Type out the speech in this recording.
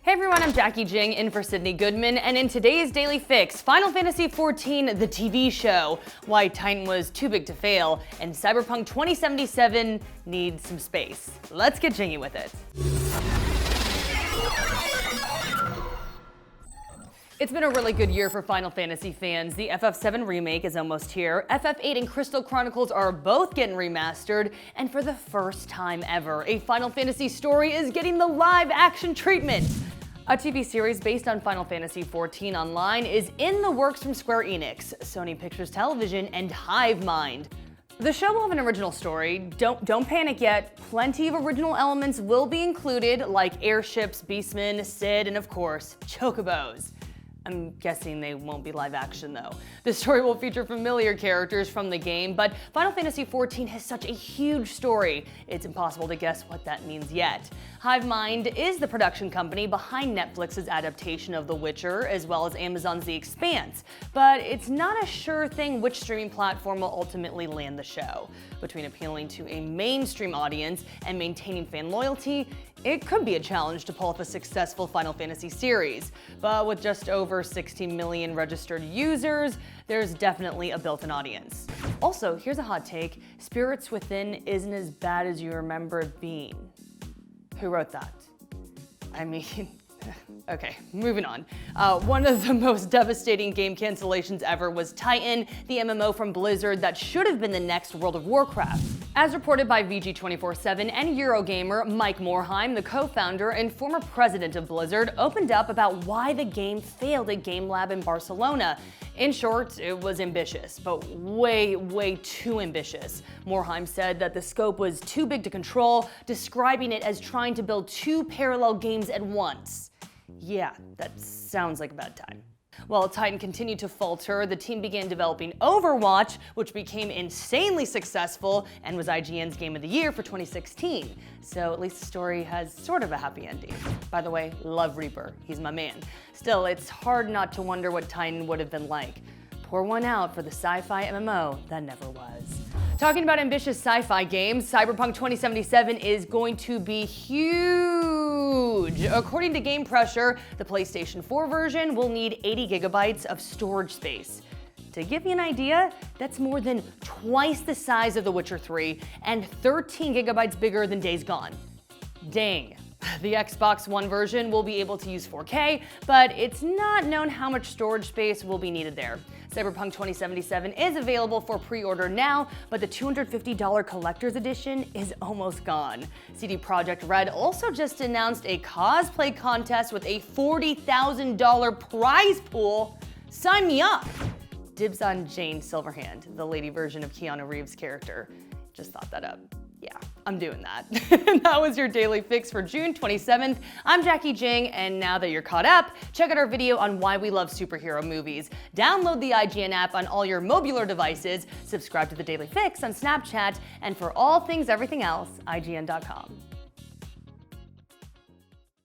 Hey everyone, I'm Jackie Jing in for Sydney Goodman, and in today's Daily Fix, Final Fantasy XIV, the TV show, why Titan was too big to fail, and Cyberpunk 2077 needs some space. Let's get jingy with it. It's been a really good year for Final Fantasy fans. The FF7 remake is almost here, FF8 and Crystal Chronicles are both getting remastered, and for the first time ever, a Final Fantasy story is getting the live action treatment. A TV series based on Final Fantasy XIV Online is in the works from Square Enix, Sony Pictures Television, and Hive Mind. The show will have an original story. Don't panic yet. Plenty of original elements will be included, like airships, beastmen, Cid, and of course, chocobos. I'm guessing they won't be live action though. The story will feature familiar characters from the game, but Final Fantasy XIV has such a huge story, it's impossible to guess what that means yet. Hive Mind is the production company behind Netflix's adaptation of The Witcher, as well as Amazon's The Expanse, but it's not a sure thing which streaming platform will ultimately land the show. Between appealing to a mainstream audience and maintaining fan loyalty, it could be a challenge to pull off a successful Final Fantasy series, but with just over 16 million registered users, there's definitely a built-in audience. Also, here's a hot take, Spirits Within isn't as bad as you remember it being. Who wrote that? I mean, okay, moving on. One of the most devastating game cancellations ever was Titan, the MMO from Blizzard that should have been the next World of Warcraft. As reported by VG247 and Eurogamer, Mike Morhaime, the co-founder and former president of Blizzard, opened up about why the game failed at Game Lab in Barcelona. In short, it was ambitious, but way too ambitious. Morhaime said that the scope was too big to control, describing it as trying to build two parallel games at once. Yeah, that sounds like a bad time. While Titan continued to falter, the team began developing Overwatch, which became insanely successful and was IGN's Game of the Year for 2016. So at least the story has sort of a happy ending. By the way, love Reaper, he's my man. Still, it's hard not to wonder what Titan would have been like. Pour one out for the sci-fi MMO that never was. Talking about ambitious sci-fi games, Cyberpunk 2077 is going to be huge. According to Game Pressure, the PlayStation 4 version will need 80 gigabytes of storage space. To give you an idea, that's more than twice the size of The Witcher 3 and 13 gigabytes bigger than Days Gone. Dang. The Xbox One version will be able to use 4K, but it's not known how much storage space will be needed there. Cyberpunk 2077 is available for pre-order now, but the $250 collector's edition is almost gone. CD Projekt Red also just announced a cosplay contest with a $40,000 prize pool. Sign me up! Dibs on Jane Silverhand, the lady version of Keanu Reeves' character. Just thought that up. Yeah, I'm doing that. That was your Daily Fix for June 27th. I'm Jackie Jing, and now that you're caught up, check out our video on why we love superhero movies. Download the IGN app on all your mobular devices, subscribe to the Daily Fix on Snapchat, and for all things everything else, IGN.com.